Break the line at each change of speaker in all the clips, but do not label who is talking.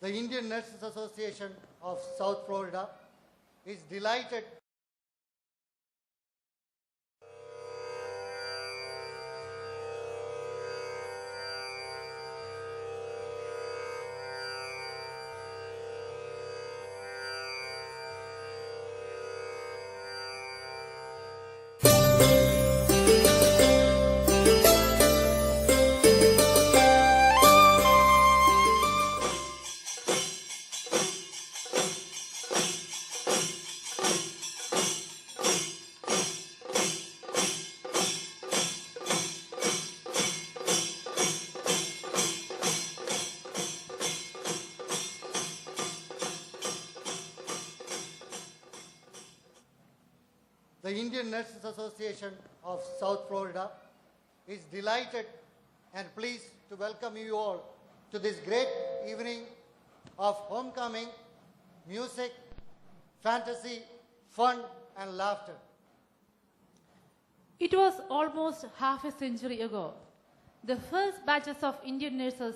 The Indian Nurses Association of South Florida is delighted The Indian Nurses Association of South Florida is delighted and pleased to welcome you all to this great evening of homecoming, music, fantasy, fun and laughter.
It was almost half a century ago. The first batches of Indian nurses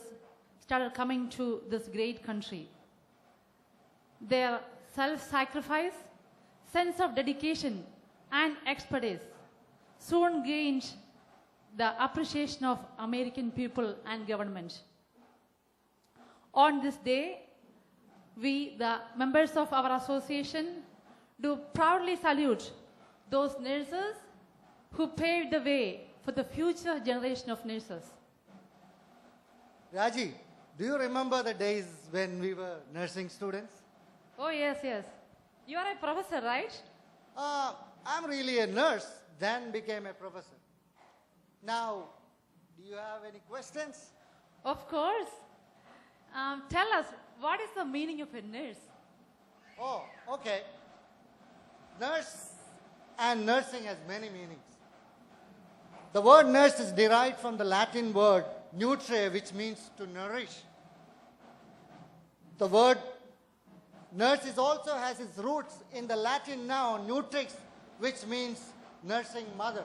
started coming to this great country. Their self-sacrifice, sense of dedication, and expertise soon gained the appreciation of American people and government. On this day, we, the members of our association, do proudly salute those nurses who paved the way for the future generation of nurses.
Raji, do you remember the days when we were nursing students?
Oh, yes, yes. You are a professor, right?
I'm really a nurse, then became a professor. Now, do you have any questions?
Of course. Tell us, what is the meaning of a nurse?
Oh, okay. Nurse and nursing has many meanings. The word nurse is derived from the Latin word nutre, which means to nourish. The word nurse also has its roots in the Latin noun nutrix, which means nursing mother.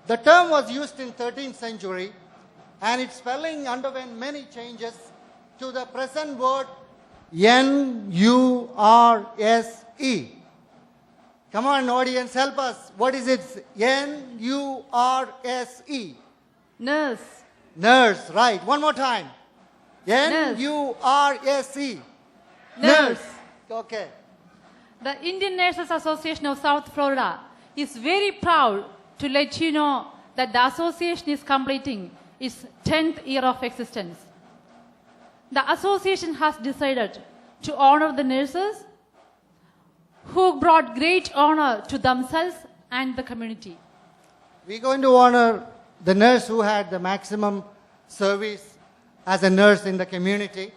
The term was used in 13th century and its spelling underwent many changes to the present word N-U-R-S-E. Come on, audience, help us. What is it? N-U-R-S-E.
Nurse.
Nurse, right. One more time. N-U-R-S-E.
Nurse.
Okay.
The Indian Nurses Association of South Florida is very proud to let you know that the association is completing its 10th year of existence. The association has decided to honor the nurses who brought great honor to themselves and the community.
We're going to honor the nurse who had the maximum service as a nurse in the community.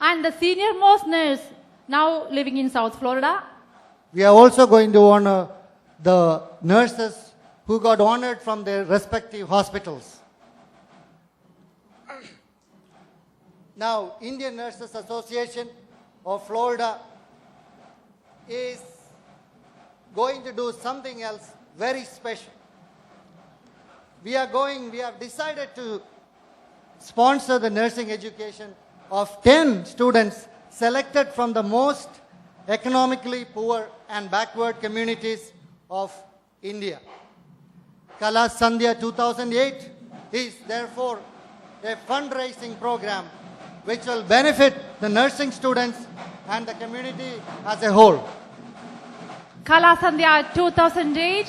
And the senior most nurse now living in South Florida.
We are also going to honor the nurses who got honored from their respective hospitals. Now, Indian Nurses Association of Florida is going to do something else very special. We have decided to sponsor the nursing education of 10 students selected from the most economically poor and backward communities of India. Kala Sandhya 2008 is therefore a fundraising program which will benefit the nursing students and the community as a whole.
Kala Sandhya 2008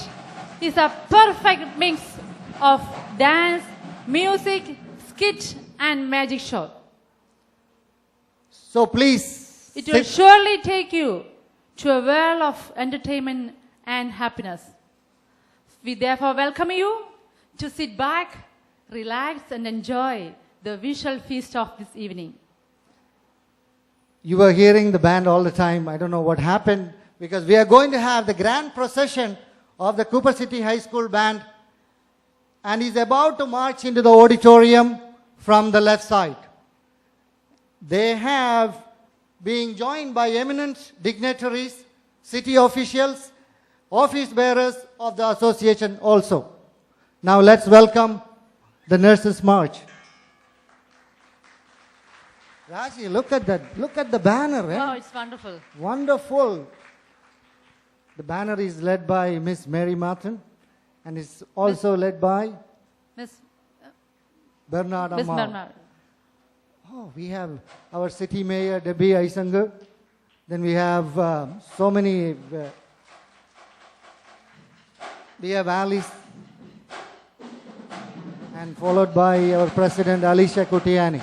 is a perfect mix of dance, music, skit and magic show.
So please,
it will surely take you to a world of entertainment and happiness. We therefore welcome you to sit back, relax and enjoy the visual feast of this evening.
You were hearing the band all the time. I don't know what happened because we are going to have the grand procession of the Cooper City High School band and is about to march into the auditorium from the left side. They have been joined by eminent dignitaries, city officials, office bearers of the association also. Now let's welcome the Nurses March. Raji, look at that. Look at the banner. Eh?
Oh, it's wonderful.
Wonderful. The banner is led by Miss Mary Martin and is also led by
Miss
Bernard
Miss
Amal.
Bernard.
Oh, we have our city mayor, Debbie Aisanger. Then we have so many. We have Alice. And followed by our president, Alicia Kutiani.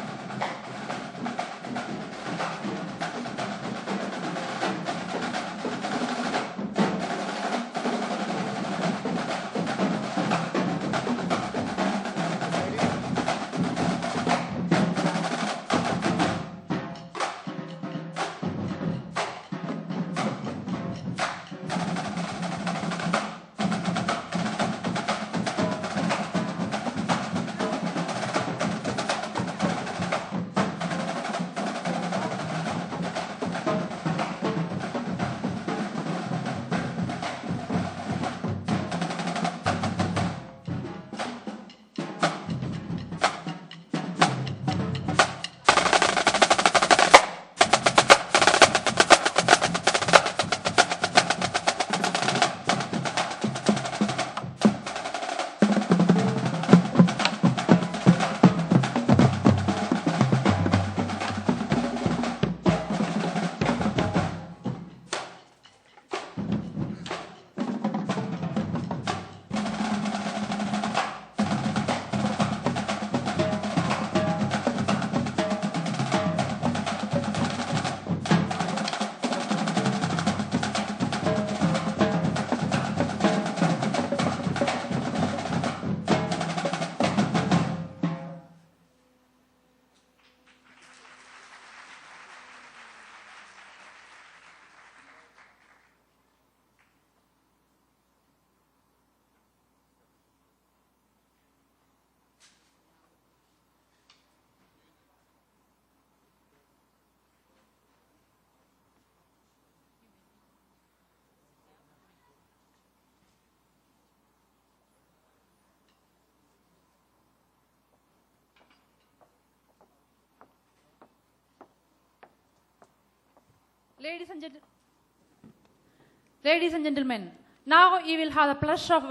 Ladies and gentlemen, now you will have the pleasure of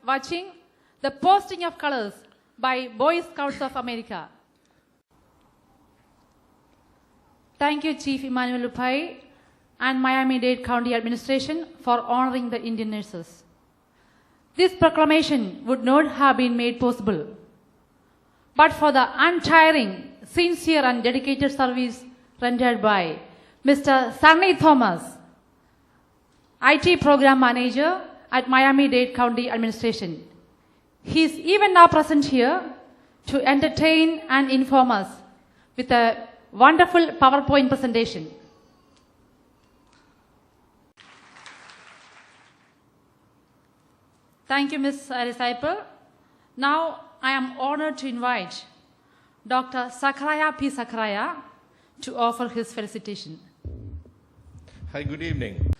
watching the posting of colors by Boy Scouts of America. Thank you, Chief Emmanuel Lupai and Miami-Dade County Administration for honoring the Indian nurses. This proclamation would not have been made possible but for the untiring, sincere and dedicated service rendered by Mr. Sunny Thomas, IT Program Manager at Miami-Dade County Administration. He is even now present here to entertain and inform us with a wonderful PowerPoint presentation. Thank you, Ms. Disciple. Now I am honored to invite Dr. Sakaraya P. Sakaraya to offer his felicitation.
Hi, good evening.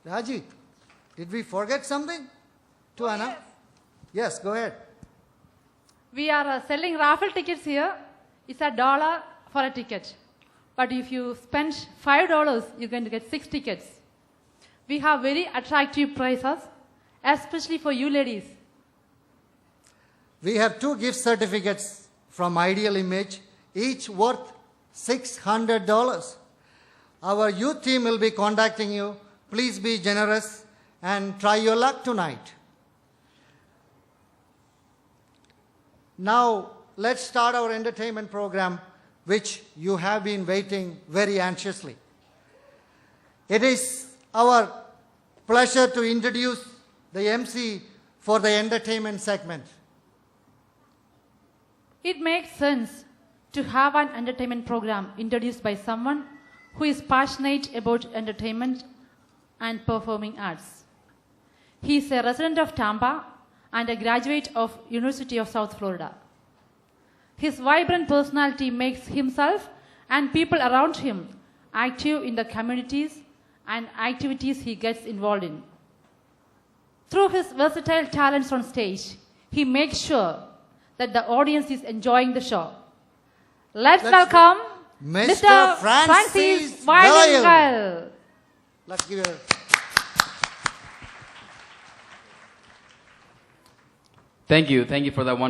Raji, did we forget something to announce? Yes, go ahead.
We are selling raffle tickets here. It's $1 for a ticket. But if you spend $5, you're going to get 6 tickets. We have very attractive prices, especially for you ladies.
We have 2 gift certificates from Ideal Image, each worth $600. Our youth team will be contacting you. Please be generous and try your luck tonight. Now, let's start our entertainment program, which you have been waiting very anxiously. It is our pleasure to introduce the MC for the entertainment segment.
It makes sense to have an entertainment program introduced by someone who is passionate about entertainment and performing arts. He is a resident of Tampa and a graduate of University of South Florida. His vibrant personality makes himself and people around him active in the communities and activities he gets involved in. Through his versatile talents on stage, he makes sure that the audience is enjoying the show. Let's
Let's
welcome
Mr. Francis Valayil.
Valayil.
Let's give a...
Thank you for that one.